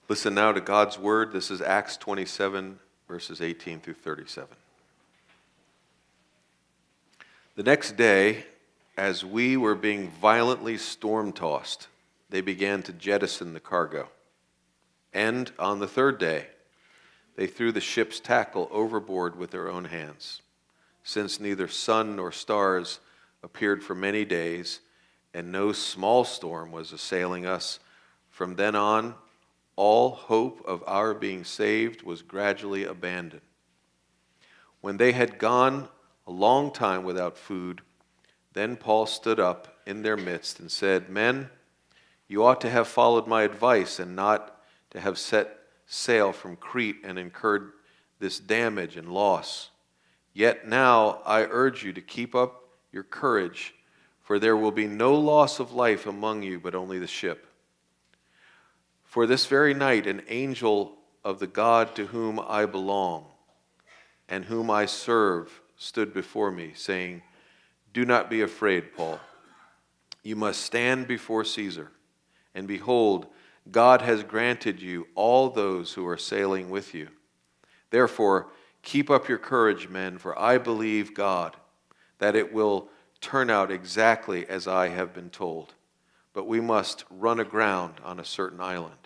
Listen now to God's word. This is Acts 27, verses 18 through 37. The next day, as we were being violently storm-tossed, they began to jettison the cargo. And on the third day, they threw the ship's tackle overboard with their own hands, since neither sun nor stars appeared for many days, and no small storm was assailing us. From then on, all hope of our being saved was gradually abandoned. When they had gone a long time without food, then Paul stood up in their midst and said, "Men, you ought to have followed my advice and not to have set sail from Crete and incurred this damage and loss. Yet now I urge you to keep up your courage, for there will be no loss of life among you, but only the ship. For this very night an angel of the God to whom I belong and whom I serve stood before me, saying, 'Do not be afraid, Paul. You must stand before Caesar. And behold, God has granted you all those who are sailing with you. Therefore, keep up your courage, men, for I believe God, that it will turn out exactly as I have been told. But we must run aground on a certain island.'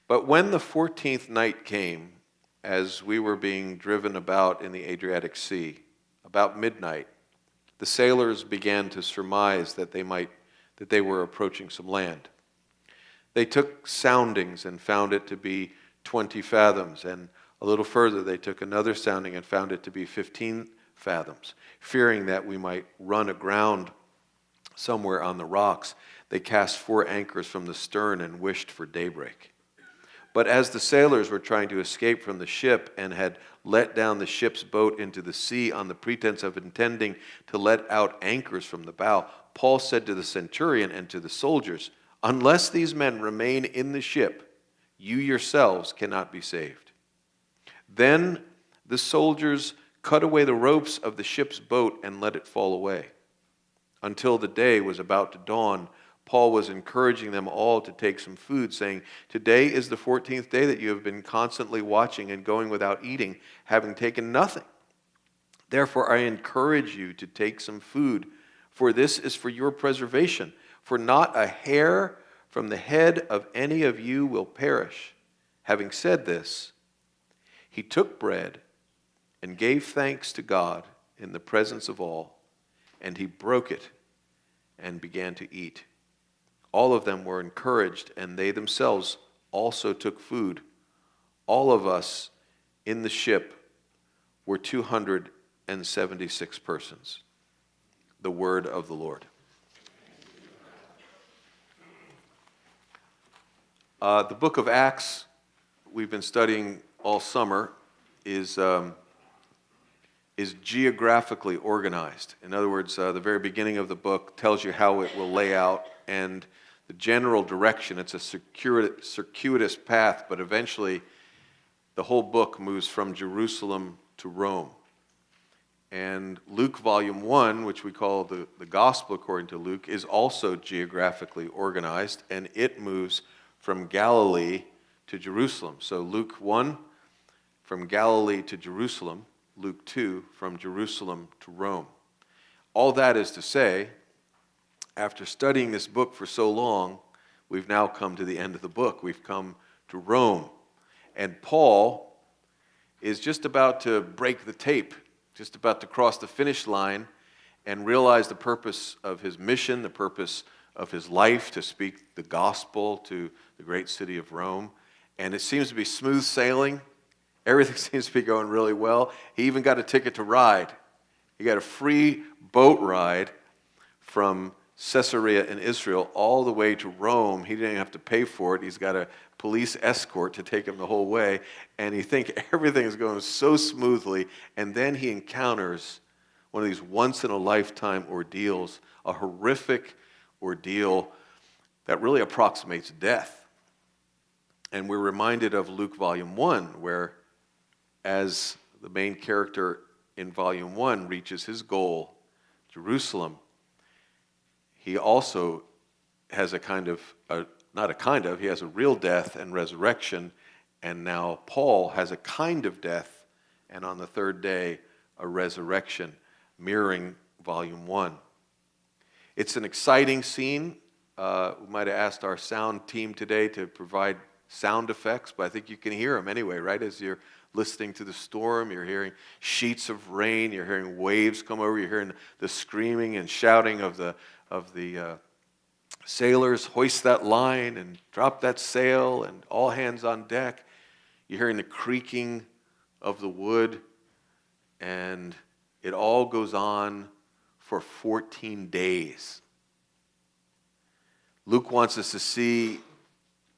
But when the 14th night came, as we were being driven about in the Adriatic Sea, about midnight, the sailors began to surmise that they were approaching some land. They took soundings and found it to be 20 fathoms, and a little further they took another sounding and found it to be 15 fathoms. Fearing that we might run aground somewhere on the rocks, they cast 4 anchors from the stern and wished for daybreak. But as the sailors were trying to escape from the ship and had let down the ship's boat into the sea on the pretense of intending to let out anchors from the bow, Paul said to the centurion and to the soldiers, 'Unless these men remain in the ship, you yourselves cannot be saved.' Then the soldiers cut away the ropes of the ship's boat and let it fall away. Until the day was about to dawn, Paul was encouraging them all to take some food, saying, 'Today is the 14th day that you have been constantly watching and going without eating, having taken nothing. Therefore I encourage you to take some food, for this is for your preservation. For not a hair from the head of any of you will perish.' Having said this, he took bread and gave thanks to God in the presence of all, and he broke it and began to eat. All of them were encouraged, and they themselves also took food. All of us in the ship were 276 persons." The word of the Lord. The book of Acts, we've been studying all summer, is geographically organized. In other words, the very beginning of the book tells you how it will lay out, and the general direction. It's a circuitous path, but eventually the whole book moves from Jerusalem to Rome. And Luke volume 1, which we call the Gospel according to Luke, is also geographically organized, and it moves from Galilee to Jerusalem. So Luke 1, from Galilee to Jerusalem. Luke 2, from Jerusalem to Rome. All that is to say, after studying this book for so long, we've now come to the end of the book. We've come to Rome. And Paul is just about to break the tape, just about to cross the finish line and realize the purpose of his mission, the purpose of his life, to speak the gospel to the great city of Rome. And it seems to be smooth sailing. Everything seems to be going really well. He even got a ticket to ride. He got a free boat ride from Caesarea in Israel all the way to Rome. He didn't have to pay for it. He's got a police escort to take him the whole way. And you think everything is going so smoothly. And then he encounters one of these once-in-a-lifetime ordeals, a horrific ordeal that really approximates death. And we're reminded of Luke volume 1, where as the main character in volume 1 reaches his goal, Jerusalem, he also has a kind of, not a kind of, he has a real death and resurrection, and now Paul has a kind of death, and on the third day, a resurrection, mirroring volume 1. It's an exciting scene. We might have asked our sound team today to provide sound effects, but I think you can hear them anyway, right? As you're listening to the storm, you're hearing sheets of rain, you're hearing waves come over, you're hearing the screaming and shouting of the sailors, hoist that line and drop that sail, and all hands on deck. You're hearing the creaking of the wood, and it all goes on for 14 days. Luke wants us to see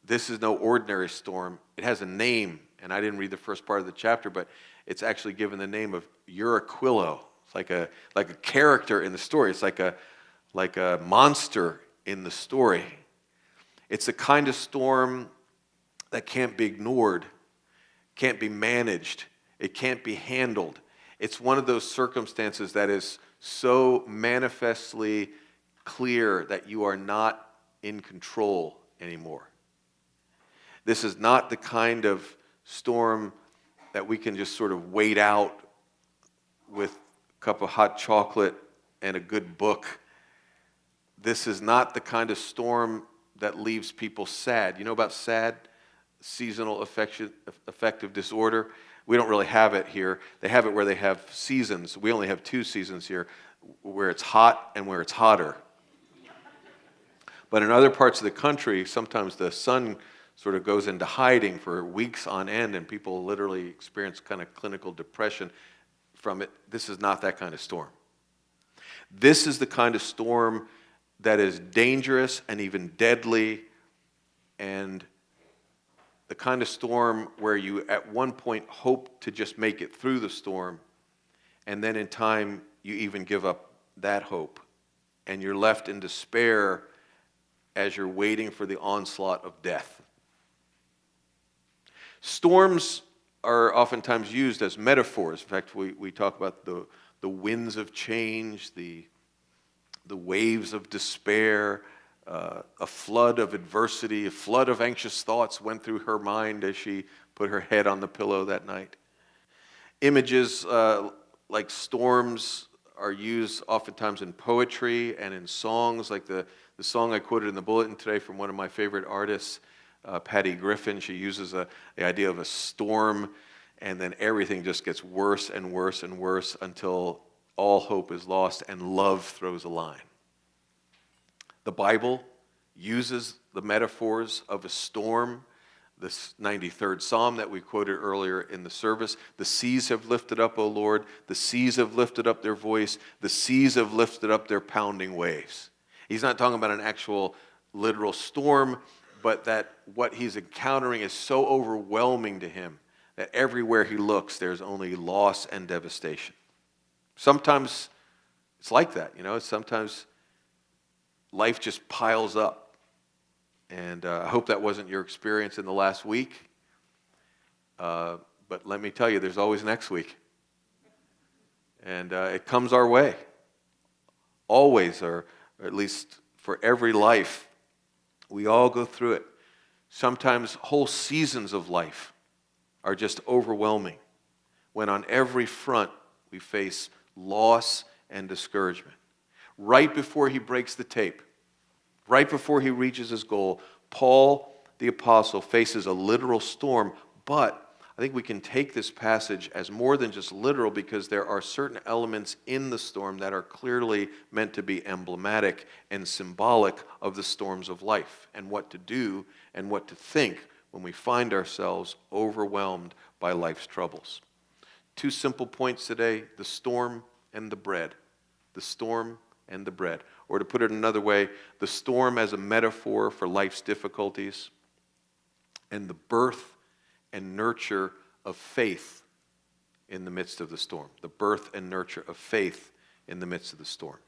this is no ordinary storm. It has a name, and I didn't read the first part of the chapter, but it's actually given the name of Euraquilo. It's like a character in the story. It's like a monster in the story. It's the kind of storm that can't be ignored, can't be managed, it can't be handled. It's one of those circumstances that is so manifestly clear that you are not in control anymore. This is not the kind of storm that we can just sort of wait out with a cup of hot chocolate and a good book. This is not the kind of storm that leaves people sad. You know about SAD? Seasonal affective disorder? We don't really have it here. They have it where they have seasons. We only have 2 seasons here, where it's hot and where it's hotter. But in other parts of the country, sometimes the sun sort of goes into hiding for weeks on end, and people literally experience kind of clinical depression from it. This is not that kind of storm. This is the kind of storm that is dangerous and even deadly, and the kind of storm where you at one point hope to just make it through the storm, and then in time you even give up that hope, and you're left in despair as you're waiting for the onslaught of death. Storms are oftentimes used as metaphors. In fact, we talk about the winds of change, the waves of despair, a flood of adversity, a flood of anxious thoughts went through her mind as she put her head on the pillow that night. Images like storms are used oftentimes in poetry and in songs, like the song I quoted in the bulletin today from one of my favorite artists, Patty Griffin. She uses the idea of a storm, and then everything just gets worse and worse and worse until all hope is lost and love throws a line. The Bible uses the metaphors of a storm. This 93rd Psalm that we quoted earlier in the service, the seas have lifted up, O Lord, the seas have lifted up their voice, the seas have lifted up their pounding waves. He's not talking about an actual literal storm, but that what he's encountering is so overwhelming to him that everywhere he looks, there's only loss and devastation. Sometimes it's like that, sometimes life just piles up. And I hope that wasn't your experience in the last week. But let me tell you, there's always next week. And it comes our way. Always, or at least for every life. We all go through it. Sometimes whole seasons of life are just overwhelming, when on every front we face loss and discouragement. Right before he breaks the tape, right before he reaches his goal, Paul the apostle faces a literal storm, but I think we can take this passage as more than just literal, because there are certain elements in the storm that are clearly meant to be emblematic and symbolic of the storms of life, and what to do and what to think when we find ourselves overwhelmed by life's troubles. 2 simple points today: the storm and the bread. The storm and the bread. Or to put it another way, the storm as a metaphor for life's difficulties, and the birth and nurture of faith in the midst of the storm. The birth and nurture of faith in the midst of the storm.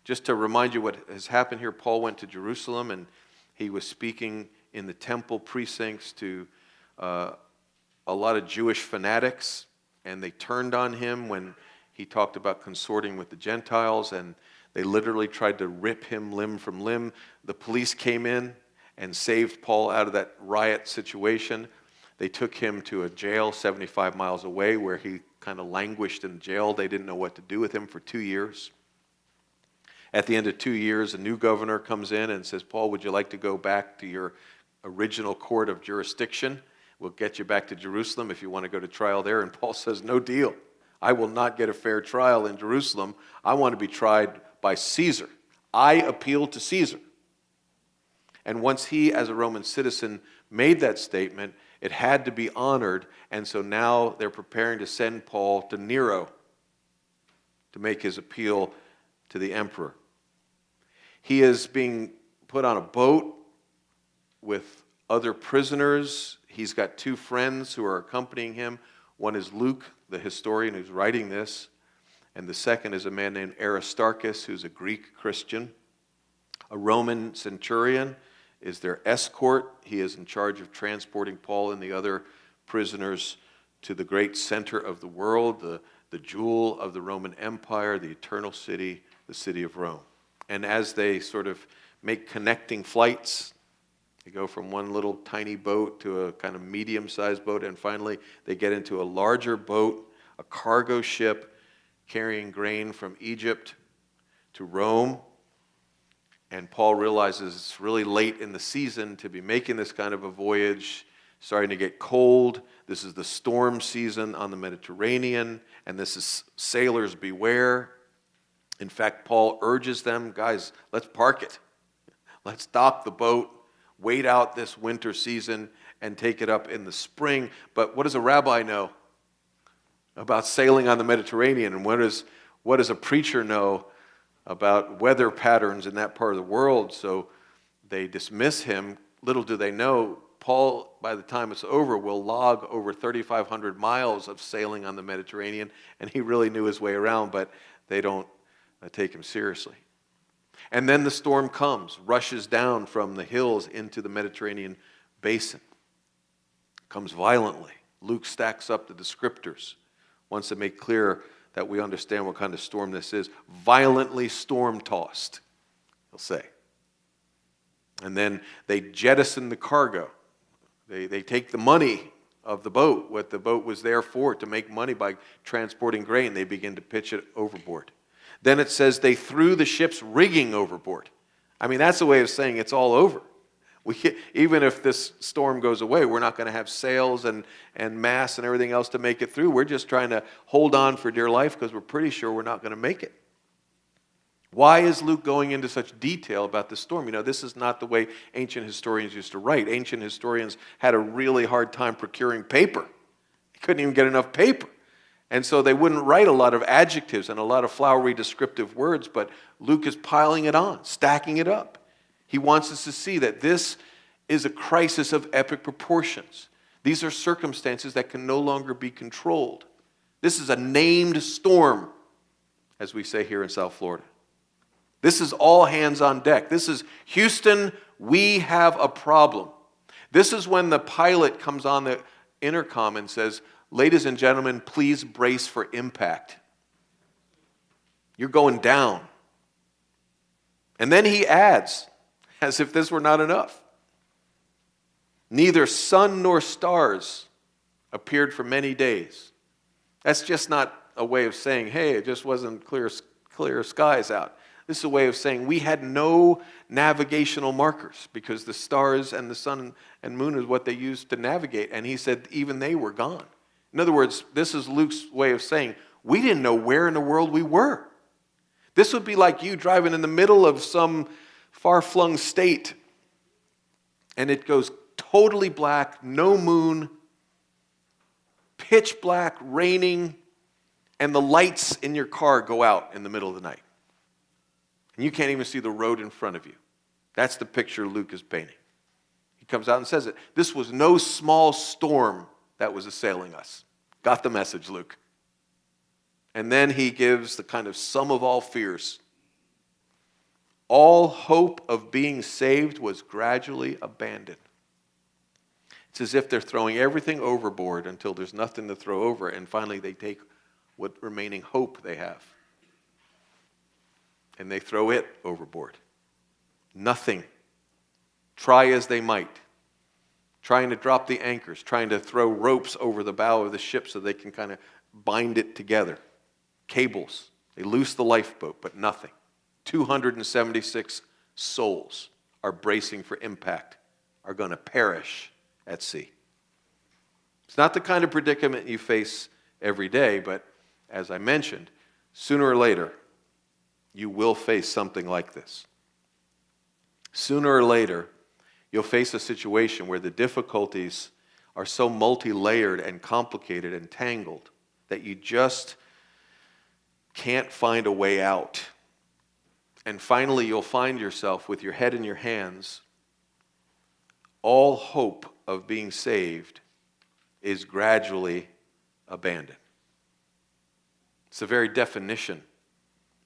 Just to remind you what has happened here, Paul went to Jerusalem and he was speaking in the temple precincts to a lot of Jewish fanatics, and they turned on him when he talked about consorting with the Gentiles, and they literally tried to rip him limb from limb. The police came in and saved Paul out of that riot situation. They took him to a jail 75 miles away where he kind of languished in jail. They didn't know what to do with him for 2 years. At the end of 2 years, a new governor comes in and says, Paul, would you like to go back to your original court of jurisdiction? We'll get you back to Jerusalem if you want to go to trial there. And Paul says, no deal. I will not get a fair trial in Jerusalem. I want to be tried by Caesar. I appeal to Caesar. And once he, as a Roman citizen, made that statement, it had to be honored. And so now they're preparing to send Paul to Nero to make his appeal to the emperor. He is being put on a boat with other prisoners. He's got 2 friends who are accompanying him. One is Luke, the historian who's writing this, and the second is a man named Aristarchus, who's a Greek Christian. A Roman centurion is their escort. He is in charge of transporting Paul and the other prisoners to the great center of the world, the jewel of the Roman Empire, the eternal city, the city of Rome. And as they sort of make connecting flights, they go from one little tiny boat to a kind of medium-sized boat, and finally they get into a larger boat, a cargo ship carrying grain from Egypt to Rome. And Paul realizes it's really late in the season to be making this kind of a voyage, starting to get cold. This is the storm season on the Mediterranean, and this is sailors beware. In fact, Paul urges them, guys, let's park it. Let's dock the boat, wait out this winter season, and take it up in the spring. But what does a rabbi know about sailing on the Mediterranean? And what does a preacher know about weather patterns in that part of the world? So they dismiss him. Little do they know, Paul, by the time it's over, will log over 3,500 miles of sailing on the Mediterranean, and he really knew his way around, but they don't take him seriously. And then the storm comes, rushes down from the hills into the Mediterranean basin. Comes violently. Luke stacks up the descriptors, wants to make clear that we understand what kind of storm this is. Violently storm-tossed, he'll say. And then they jettison the cargo. They take the money of the boat, what the boat was there for, to make money by transporting grain. They begin to pitch it overboard. Then it says they threw the ship's rigging overboard. I mean, that's a way of saying it's all over. Even if this storm goes away, we're not going to have sails and masts and everything else to make it through. We're just trying to hold on for dear life because we're pretty sure we're not going to make it. Why is Luke going into such detail about the storm? You know, this is not the way ancient historians used to write. Ancient historians had a really hard time procuring paper. They couldn't even get enough paper. And so they wouldn't write a lot of adjectives and a lot of flowery descriptive words, but Luke is piling it on, stacking it up. He wants us to see that this is a crisis of epic proportions. These are circumstances that can no longer be controlled. This is a named storm, as we say here in South Florida. This is all hands on deck. This is, Houston, we have a problem. This is when the pilot comes on the intercom and says, ladies and gentlemen, please brace for impact. You're going down. And then he adds, as if this were not enough, neither sun nor stars appeared for many days. That's just not a way of saying, hey, it just wasn't clear skies out. This is a way of saying we had no navigational markers because the stars and the sun and moon is what they used to navigate. And he said even they were gone. In other words, this is Luke's way of saying we didn't know where in the world we were. This would be like you driving in the middle of some far-flung state and it goes totally black, no moon, pitch black, raining, and the lights in your car go out in the middle of the night. And you can't even see the road in front of you. That's the picture Luke is painting. He comes out and says it. This was no small storm that was assailing us. Got the message, Luke. And then he gives the kind of sum of all fears. All hope of being saved was gradually abandoned. It's as if they're throwing everything overboard until there's nothing to throw over, and finally they take what remaining hope they have. And they throw it overboard. Nothing try as they might, trying to drop the anchors, trying to throw ropes over the bow of the ship so they can kind of bind it together. Cables. They loose the lifeboat, but nothing. 276 souls are bracing for impact, are going to perish at sea. It's not the kind of predicament you face every day, but as I mentioned, sooner or later, you will face something like this. Sooner or later, you'll face a situation where the difficulties are so multi-layered and complicated and tangled that you just can't find a way out. And finally, you'll find yourself with your head in your hands. All hope of being saved is gradually abandoned. It's the very definition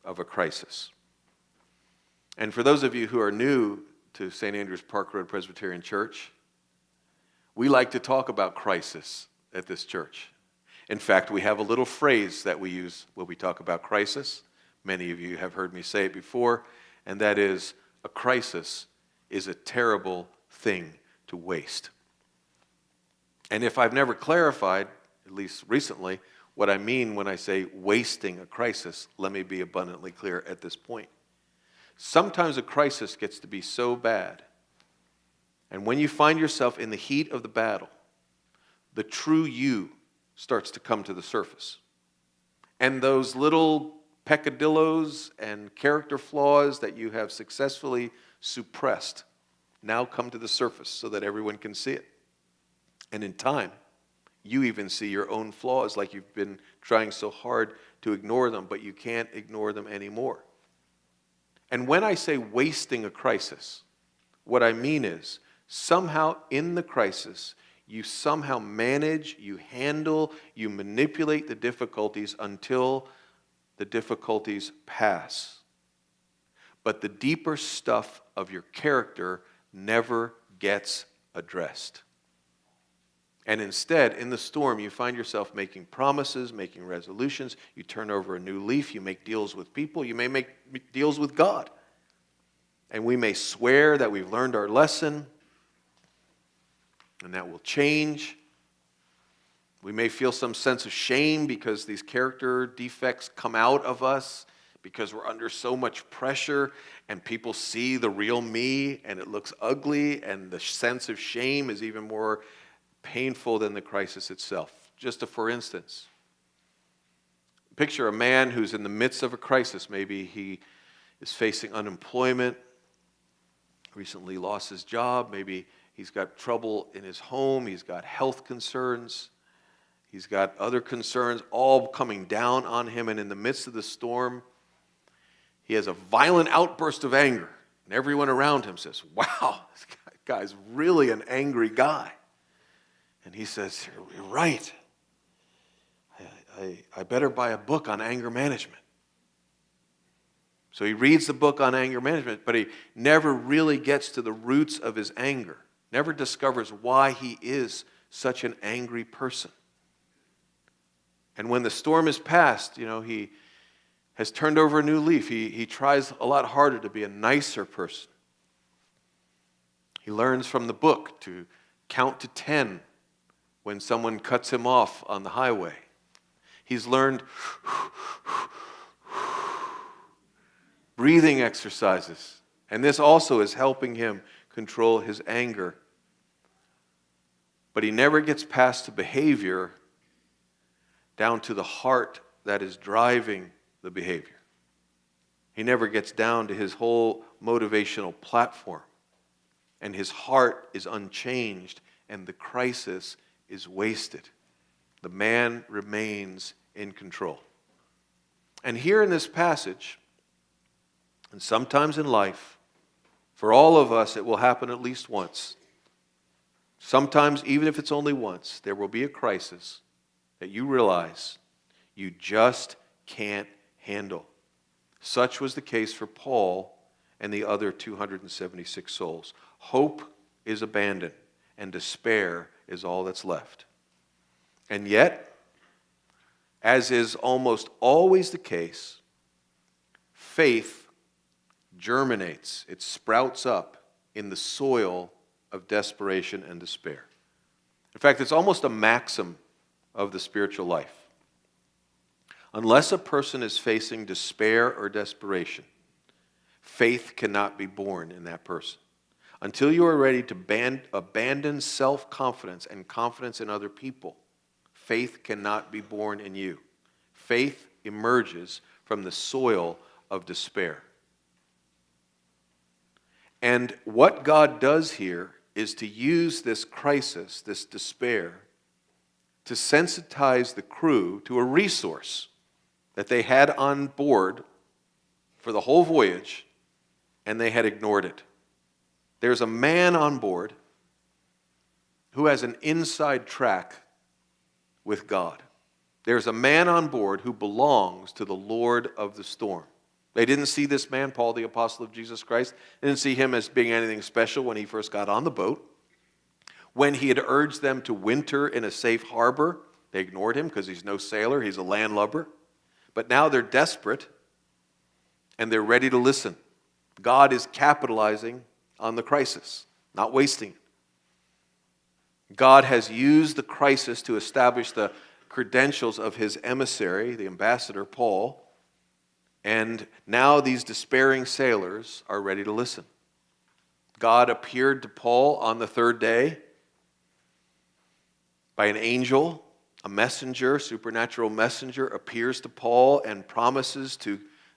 of a crisis. And for those of you who are new to St. Andrew's Park Road Presbyterian Church, we like to talk about crisis at this church. In fact, we have a little phrase that we use when we talk about crisis. Many of you have heard me say it before, and that is, a crisis is a terrible thing to waste. And if I've never clarified, at least recently, what I mean when I say wasting a crisis, let me be abundantly clear at this point. Sometimes a crisis gets to be so bad, and when you find yourself in the heat of the battle, the true you starts to come to the surface. And those little peccadillos and character flaws that you have successfully suppressed now come to the surface so that everyone can see it. And in time, you even see your own flaws, like you've been trying so hard to ignore them, but you can't ignore them anymore. And when I say wasting a crisis, what I mean is somehow in the crisis, you somehow manage, you handle, you manipulate the difficulties until the difficulties pass. But the deeper stuff of your character never gets addressed. And instead, in the storm, you find yourself making promises, making resolutions. You turn over a new leaf. You make deals with people. You may make deals with God. And we may swear that we've learned our lesson and that will change. We may feel some sense of shame because these character defects come out of us because we're under so much pressure and people see the real me and it looks ugly, and the sense of shame is even more painful than the crisis itself. Just for instance, picture a man who's in the midst of a crisis. Maybe he is facing unemployment, recently lost his job, maybe he's got trouble in his home, he's got health concerns, he's got other concerns all coming down on him, and in the midst of the storm, he has a violent outburst of anger, and everyone around him says, "Wow, this guy's really an angry guy." And he says, "You're right. I better buy a book on anger management." So he reads the book on anger management, but he never really gets to the roots of his anger, never discovers why he is such an angry person. And when the storm is past, he has turned over a new leaf. He tries a lot harder to be a nicer person. He learns from the book to count to 10 when someone cuts him off on the highway. He's learned breathing exercises, and this also is helping him control his anger. But he never gets past the behavior down to the heart that is driving the behavior. He never gets down to his whole motivational platform, and his heart is unchanged, and the crisis is wasted. The man remains in control. And here in this passage, and sometimes in life, for all of us, it will happen at least once. Sometimes, even if it's only once, there will be a crisis that you realize you just can't handle. Such was the case for Paul and the other 276 souls. Hope is abandoned, and despair is all that's left. And yet, as is almost always the case, faith germinates, it sprouts up in the soil of desperation and despair. In fact, it's almost a maxim of the spiritual life. Unless a person is facing despair or desperation, faith cannot be born in that person. Until you are ready to abandon self-confidence and confidence in other people, faith cannot be born in you. Faith emerges from the soil of despair. And what God does here is to use this crisis, this despair, to sensitize the crew to a resource that they had on board for the whole voyage, and they had ignored it. There's a man on board who has an inside track with God. There's a man on board who belongs to the Lord of the storm. They didn't see this man, Paul, the apostle of Jesus Christ. They didn't see him as being anything special when he first got on the boat. When he had urged them to winter in a safe harbor, they ignored him because he's no sailor, he's a landlubber. But now they're desperate and they're ready to listen. God is capitalizing on the crisis, not wasting it. God has used the crisis to establish the credentials of his emissary, the ambassador, Paul, and now these despairing sailors are ready to listen. God appeared to Paul on the third day by an angel, a messenger, supernatural messenger, appears to Paul and promises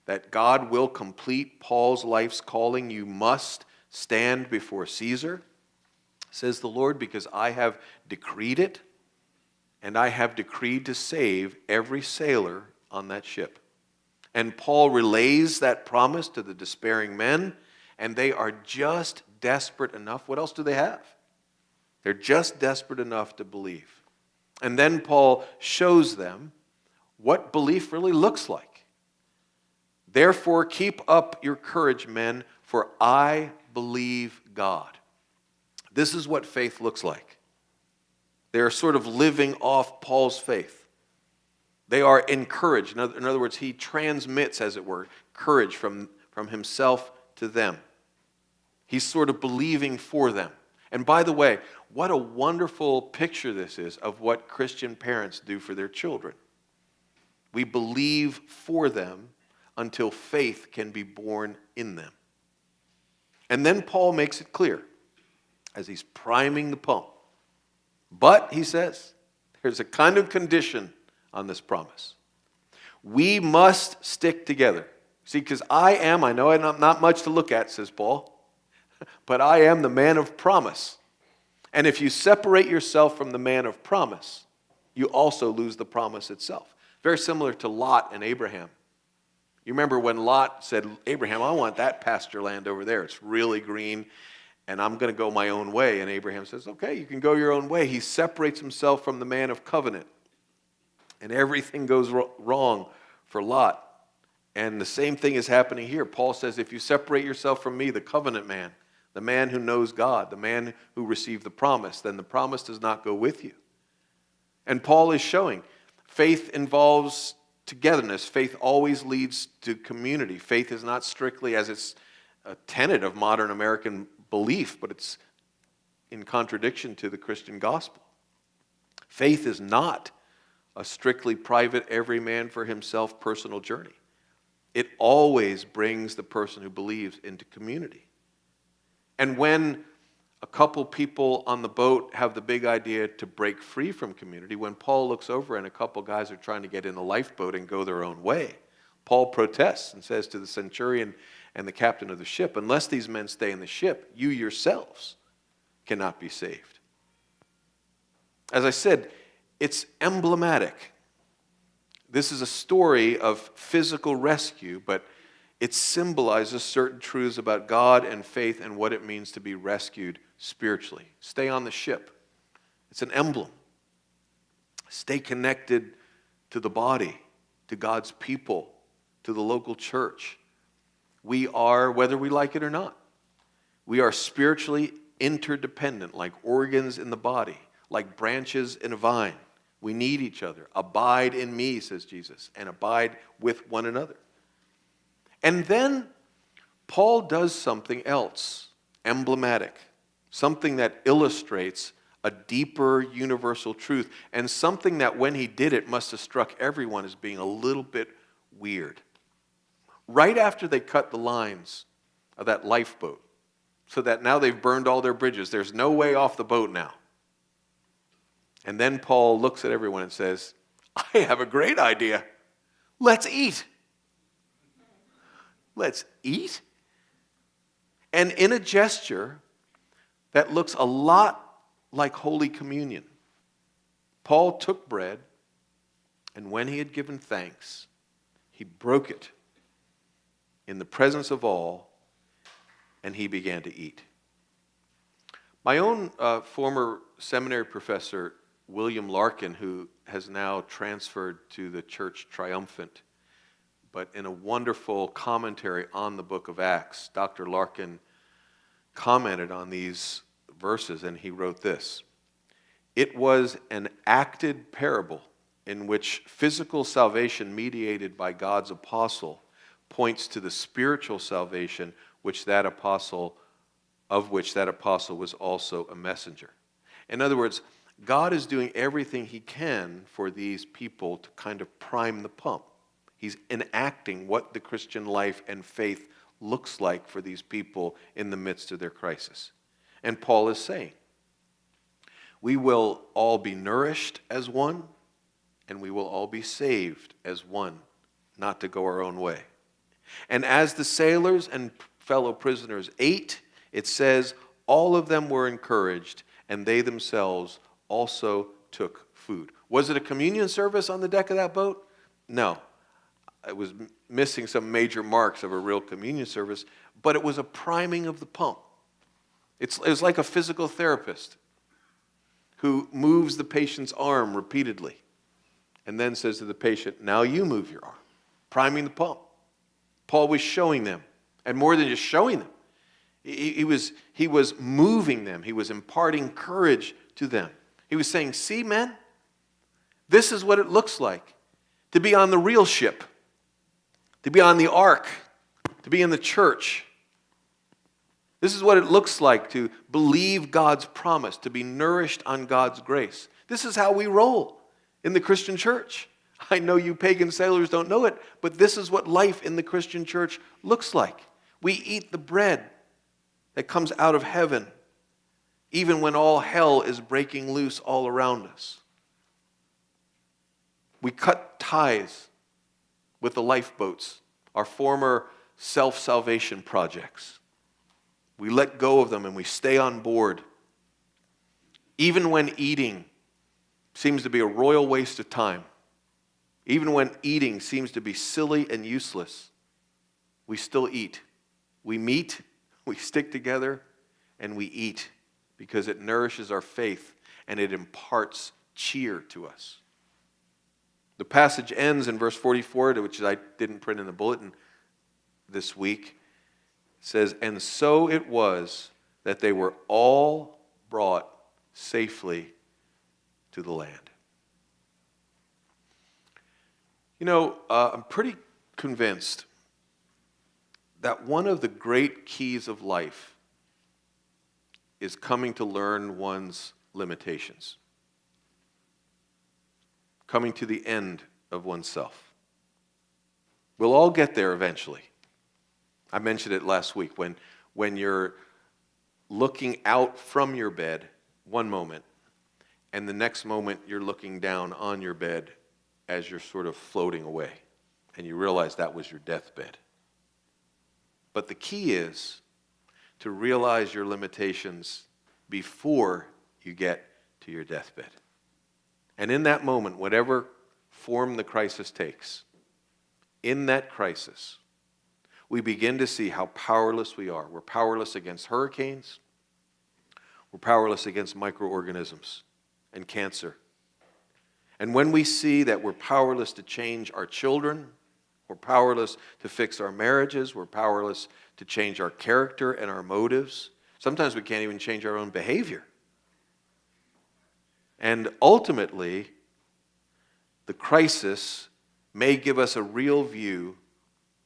that God will complete Paul's life's calling. You must stand before Caesar, says the Lord, because I have decreed it, and I have decreed to save every sailor on that ship. And Paul relays that promise to the despairing men, and they are just desperate enough. What else do they have? They're just desperate enough to believe. And then Paul shows them what belief really looks like. Therefore, keep up your courage, men, for I believe God. This is what faith looks like. They are sort of living off Paul's faith. They are encouraged. In other words, he transmits, as it were, courage from himself to them. He's sort of believing for them. And by the way, what a wonderful picture this is of what Christian parents do for their children. We believe for them until faith can be born in them. And then Paul makes it clear as he's priming the pump. But, he says, there's a kind of condition on this promise. We must stick together. See, because I know I'm not much to look at, says Paul, but I am the man of promise. And if you separate yourself from the man of promise, you also lose the promise itself. Very similar to Lot and Abraham. You remember when Lot said, Abraham, I want that pasture land over there. It's really green, and I'm going to go my own way. And Abraham says, okay, you can go your own way. He separates himself from the man of covenant. And everything goes wrong for Lot. And the same thing is happening here. Paul says, if you separate yourself from me, the covenant man, the man who knows God, the man who received the promise, then the promise does not go with you. And Paul is showing faith involves togetherness. Faith always leads to community. Faith is not strictly, as it's a tenet of modern American belief, but it's in contradiction to the Christian gospel. Faith is not a strictly private, every man for himself personal journey. It always brings the person who believes into community. And when a couple people on the boat have the big idea to break free from community, when Paul looks over and a couple guys are trying to get in the lifeboat and go their own way, Paul protests and says to the centurion and the captain of the ship, unless these men stay in the ship, you yourselves cannot be saved. As I said, it's emblematic. This is a story of physical rescue, but it symbolizes certain truths about God and faith and what it means to be rescued spiritually. Stay on the ship. It's an emblem. Stay connected to the body, to God's people, to the local church. We are, whether we like it or not, we are spiritually interdependent, like organs in the body, like branches in a vine. We need each other. Abide in me, says Jesus, and abide with one another. And then Paul does something else. emblematic, something that illustrates a deeper universal truth, and something that when he did it must have struck everyone as being a little bit weird. Right after they cut the lines of that lifeboat, so that now they've burned all their bridges, there's no way off the boat now. And then Paul looks at everyone and says, I have a great idea. Let's eat. Let's eat? And in a gesture that looks a lot like Holy Communion, Paul took bread, and when he had given thanks, he broke it in the presence of all, and he began to eat. My own former seminary professor, William Larkin, who has now transferred to the Church Triumphant, but in a wonderful commentary on the book of Acts, Dr. Larkin commented on these verses, and he wrote this: "It was an acted parable in which physical salvation mediated by God's apostle points to the spiritual salvation of which that apostle was also a messenger." In other words, God is doing everything he can for these people to kind of prime the pump. He's enacting what the Christian life and faith looks like for these people in the midst of their crisis. And Paul is saying, we will all be nourished as one, and we will all be saved as one, not to go our own way. And as the sailors and fellow prisoners ate, it says, all of them were encouraged, and they themselves also took food. Was it a communion service on the deck of that boat? No. It was missing some major marks of a real communion service, but it was a priming of the pump. It was like a physical therapist who moves the patient's arm repeatedly and then says to the patient, now you move your arm, priming the pump. Paul was showing them, and more than just showing them, he was moving them. He was imparting courage to them. He was saying, see, men, this is what it looks like to be on the real ship, to be on the ark, to be in the church. This is what it looks like to believe God's promise, to be nourished on God's grace. This is how we roll in the Christian church. I know you pagan sailors don't know it, but this is what life in the Christian church looks like. We eat the bread that comes out of heaven, even when all hell is breaking loose all around us. We cut ties with the lifeboats, our former self-salvation projects. We let go of them and we stay on board. Even when eating seems to be a royal waste of time, even when eating seems to be silly and useless, we still eat. We meet, we stick together, and we eat because it nourishes our faith and it imparts cheer to us. The passage ends in verse 44, which I didn't print in the bulletin this week. It says, and so it was that they were all brought safely to the land. You know, I'm pretty convinced that one of the great keys of life is coming to learn one's limitations, coming to the end of oneself. We'll all get there eventually. I mentioned it last week. When you're looking out from your bed one moment, and the next moment you're looking down on your bed as you're sort of floating away, and you realize that was your deathbed. But the key is to realize your limitations before you get to your deathbed. And in that moment, whatever form the crisis takes, in that crisis, we begin to see how powerless we are. We're powerless against hurricanes. We're powerless against microorganisms and cancer. And when we see that we're powerless to change our children, we're powerless to fix our marriages, we're powerless to change our character and our motives. Sometimes we can't even change our own behavior. And ultimately, the crisis may give us a real view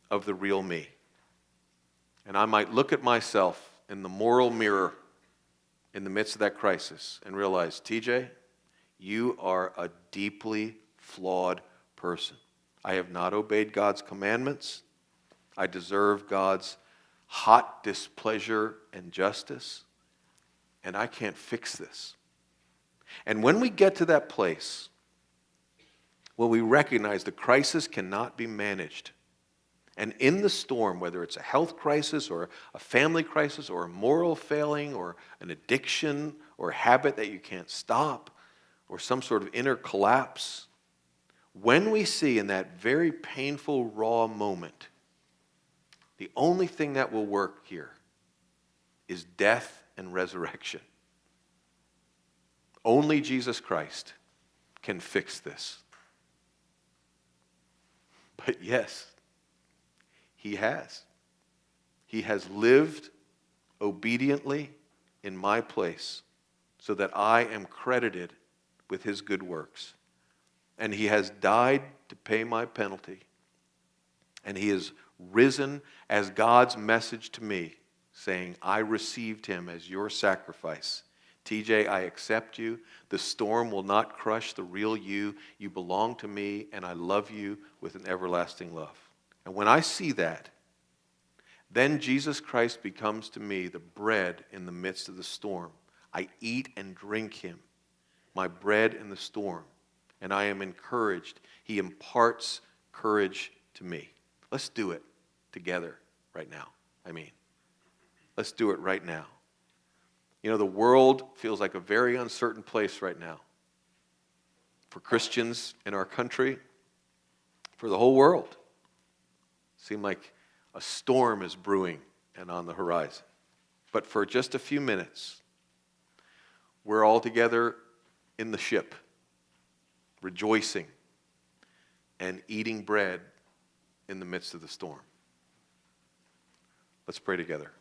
of the real me. And I might look at myself in the moral mirror in the midst of that crisis and realize, TJ, you are a deeply flawed person. I have not obeyed God's commandments. I deserve God's hot displeasure and justice, and I can't fix this. And when we get to that place, when we recognize the crisis cannot be managed, and in the storm, whether it's a health crisis or a family crisis or a moral failing or an addiction or a habit that you can't stop or some sort of inner collapse, when we see in that very painful, raw moment, the only thing that will work here is death and resurrection. Only Jesus Christ can fix this. But yes, He has. He has lived obediently in my place so that I am credited with His good works. And He has died to pay my penalty. And He is risen as God's message to me, saying, I received Him as your sacrifice. TJ, I accept you. The storm will not crush the real you. You belong to me, and I love you with an everlasting love. And when I see that, then Jesus Christ becomes to me the bread in the midst of the storm. I eat and drink Him, my bread in the storm, and I am encouraged. He imparts courage to me. Let's do it together right now. Let's do it right now. You know, the world feels like a very uncertain place right now. For Christians in our country, for the whole world. It seems like a storm is brewing and on the horizon. But for just a few minutes, we're all together in the ship, rejoicing and eating bread in the midst of the storm. Let's pray together.